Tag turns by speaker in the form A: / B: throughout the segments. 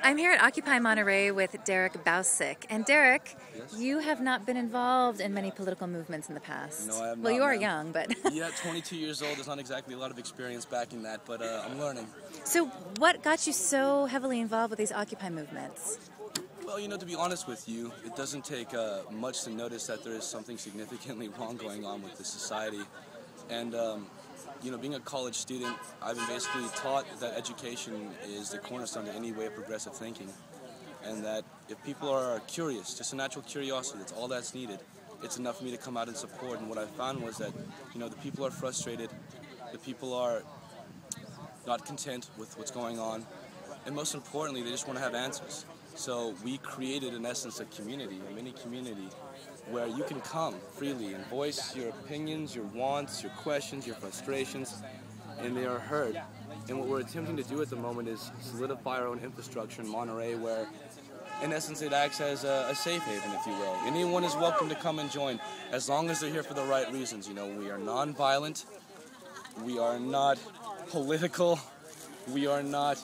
A: I'm here at Occupy Monterey with Derek Bausek. And Derek,
B: Yes?
A: you have not been involved in many political movements in the past.
B: No, I have
A: well,
B: not,
A: you are
B: ma'am.
A: young, but...
B: Yeah, 22 years old. There's not exactly a lot of experience backing that, but I'm learning.
A: So what got you so heavily involved with these Occupy movements?
B: Well, to be honest with you, it doesn't take much to notice that there is something significantly wrong going on with the society. And, being a college student, I've been basically taught that education is the cornerstone to any way of progressive thinking. And that if people are curious, just a natural curiosity, that's all that's needed, it's enough for me to come out and support. And what I found was that, the people are frustrated, the people are not content with what's going on, and most importantly, they just want to have answers. So we created, in essence, a community, a mini community, where you can come freely and voice your opinions, your wants, your questions, your frustrations, and they are heard. And what we're attempting to do at the moment is solidify our own infrastructure in Monterey, where, in essence, it acts as a safe haven, if you will. Anyone is welcome to come and join, as long as they're here for the right reasons. We are non-violent, we are not political, we are not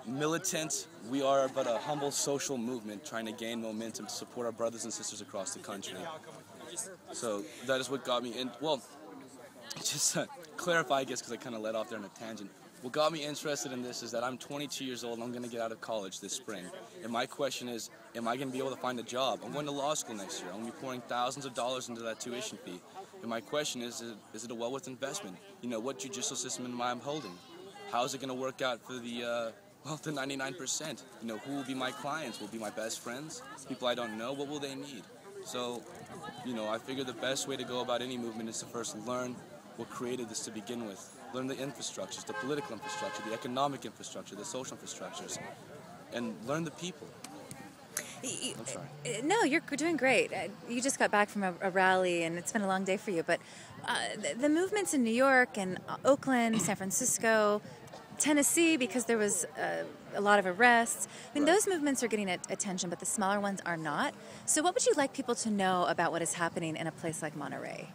B: militant. We are but a humble social movement trying to gain momentum to support our brothers and sisters across the country. So that is what got me in. Well, just to clarify, I guess, because I kind of led off there on a tangent. What got me interested in this is that I'm 22 years old and I'm going to get out of college this spring. And my question is, am I going to be able to find a job? I'm going to law school next year. I'm going to be pouring thousands of dollars into that tuition fee. And my question is it a well-worth investment? What judicial system am I holding? How is it going to work out for the 99%? Who will be my clients? Will be my best friends? People I don't know? What will they need? So, I figure the best way to go about any movement is to first learn what created this to begin with. Learn the infrastructures, the political infrastructure, the economic infrastructure, the social infrastructures, and learn the people. I'm sorry.
A: No, you're doing great. You just got back from a rally, and it's been a long day for you. But the movements in New York and Oakland, San Francisco, Tennessee, because there was a lot of arrests.
B: Right.
A: Those movements are getting attention, but the smaller ones are not. So what would you like people to know about what is happening in a place like Monterey?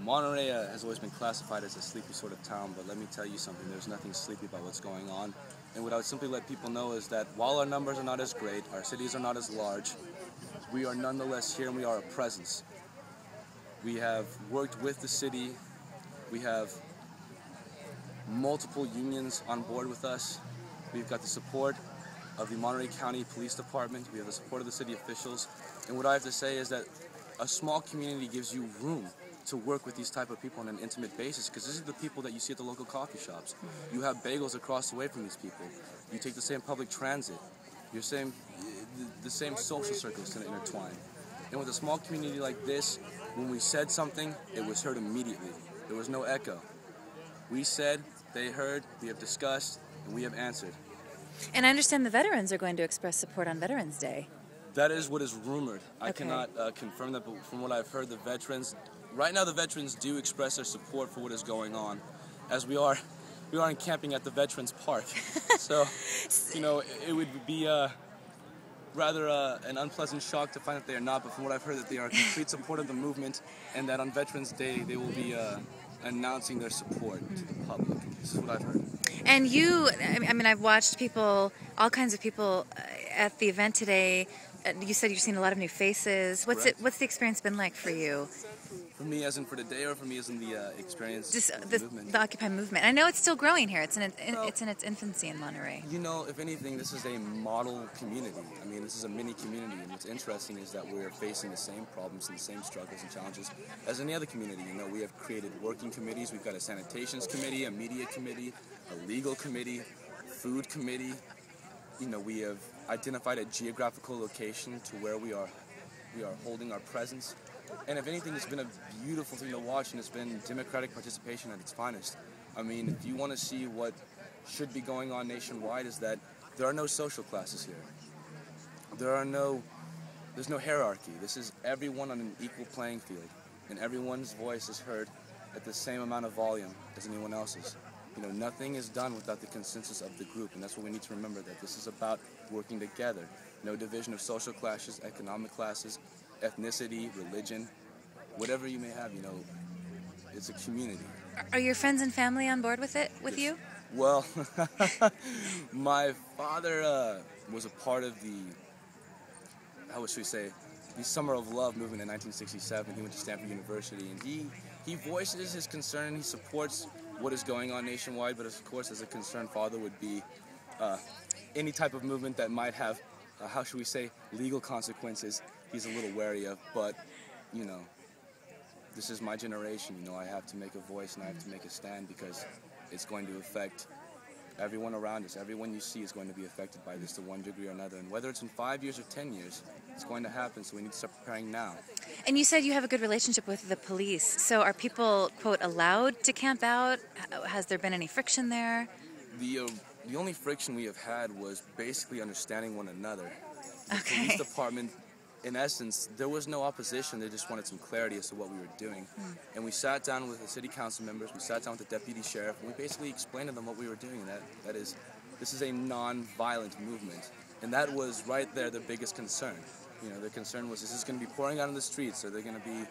B: Monterey has always been classified as a sleepy sort of town, but let me tell you something, there's nothing sleepy about what's going on. And what I would simply let people know is that while our numbers are not as great, our cities are not as large, we are nonetheless here and we are a presence. We have worked with the city, we have multiple unions on board with us, we've got the support of the Monterey County Police Department, we have the support of the city officials, and what I have to say is that a small community gives you room to work with these type of people on an intimate basis, because this is the people that you see at the local coffee shops. You have bagels across the way from these people. You take the same public transit. The same social circles to intertwine. And with a small community like this, when we said something, it was heard immediately. There was no echo. We said, they heard, we have discussed, and we have answered.
A: And I understand the veterans are going to express support on Veterans Day.
B: That is what is rumored. I
A: Okay.
B: cannot confirm that, but from what I've heard, the veterans... Right now, the veterans do express their support for what is going on, as we are encamping at the Veterans Park. So, it would be rather an unpleasant shock to find that they are not, but from what I've heard, that they are in complete support of the movement, and that on Veterans Day, they will be announcing their support to the public. This is what I've heard.
A: And you, I've watched all kinds of people at the event today. You said you've seen a lot of new faces. What's the experience been like for you?
B: For me, as in for today, or for me, as in the experience of
A: the
B: the movement?
A: The Occupy movement. I know it's still growing here. It's in its infancy in Monterey.
B: If anything, this is a model community. This is a mini community, and what's interesting is that we're facing the same problems and the same struggles and challenges as any other community. We have created working committees. We've got a sanitations committee, a media committee, a legal committee, food committee. We have identified a geographical location to where we are holding our presence. And if anything, it's been a beautiful thing to watch, and it's been democratic participation at its finest. If you want to see what should be going on nationwide, is that there are no social classes here. There's no hierarchy. This is everyone on an equal playing field, and everyone's voice is heard at the same amount of volume as anyone else's. Nothing is done without the consensus of the group, and that's what we need to remember, that this is about working together. No division of social classes, economic classes, ethnicity, religion, whatever you may have, it's a community.
A: Are your friends and family on board with it, with
B: Yes.
A: you?
B: Well, my father was a part of the, how should we say, the Summer of Love movement in 1967. He went to Stanford University, and he voices his concern. He supports what is going on nationwide, but of course, as a concerned father would be any type of movement that might have, how should we say, legal consequences, he's a little wary of. But, you know, this is my generation. You know, I have to make a voice and I have to make a stand because it's going to affect everyone around us. Everyone you see is going to be affected by this to one degree or another. And whether it's in 5 years or 10 years, it's going to happen, so we need to start preparing now.
A: And you said you have a good relationship with the police. So are people, quote, allowed to camp out? Has there been any friction there?
B: The only friction we have had was basically understanding one another. The
A: Okay.
B: police department, in essence, there was no opposition. They just wanted some clarity as to what we were doing. And we sat down with the city council members, we sat down with the deputy sheriff, and we basically explained to them what we were doing. And that is, this is a non-violent movement. And that was right there the biggest concern. You know, the concern was, is this going to be pouring out in the streets? Are there going to be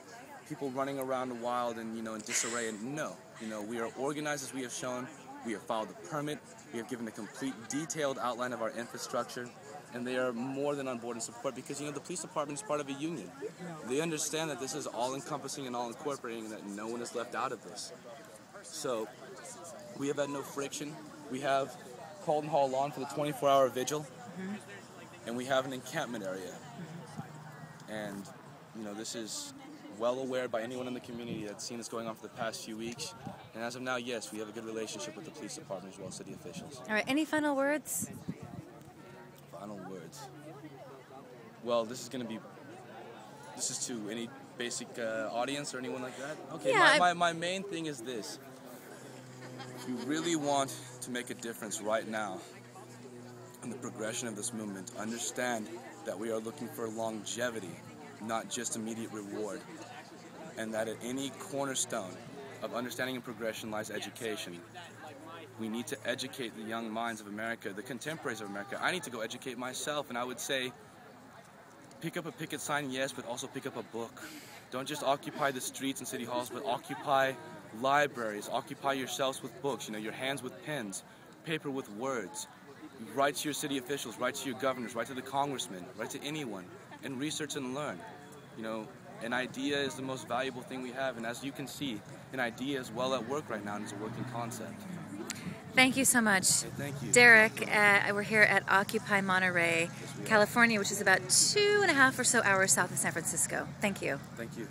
B: people running around wild and, you know, in disarray? And no, you know, we are organized as we have shown. We have filed a permit. We have given a complete detailed outline of our infrastructure. And they are more than on board and support because, you know, the police department is part of a union. They understand that this is all-encompassing and all-incorporating and that no one is left out of this. So we have had no friction. We have Colton Hall Lawn for the 24-hour vigil, and we have an encampment area. And, you know, this is well aware by anyone in the community that's seen this going on for the past few weeks. And as of now, yes, we have a good relationship with the police department as well as city officials.
A: All right, any final words?
B: Final words. Well, this is to any basic audience or anyone like that? Okay,
A: Yeah,
B: my main thing is this. If you really want to make a difference right now in the progression of this movement, understand that we are looking for longevity, not just immediate reward. And that at any cornerstone of understanding and progression lies education. We need to educate the young minds of America, the contemporaries of America. I need to go educate myself, and I would say, pick up a picket sign, yes, but also pick up a book. Don't just occupy the streets and city halls, but occupy libraries, occupy yourselves with books, you know, your hands with pens, paper with words. Write to your city officials, write to your governors, write to the congressmen, write to anyone, and research and learn. You know, an idea is the most valuable thing we have, and as you can see, an idea is well at work right now, and it's a working concept.
A: Thank you so much.
B: Hey, thank you.
A: Derek, we're here at Occupy Monterey, California, which is about 2.5 or so hours south of San Francisco. Thank you.
B: Thank you.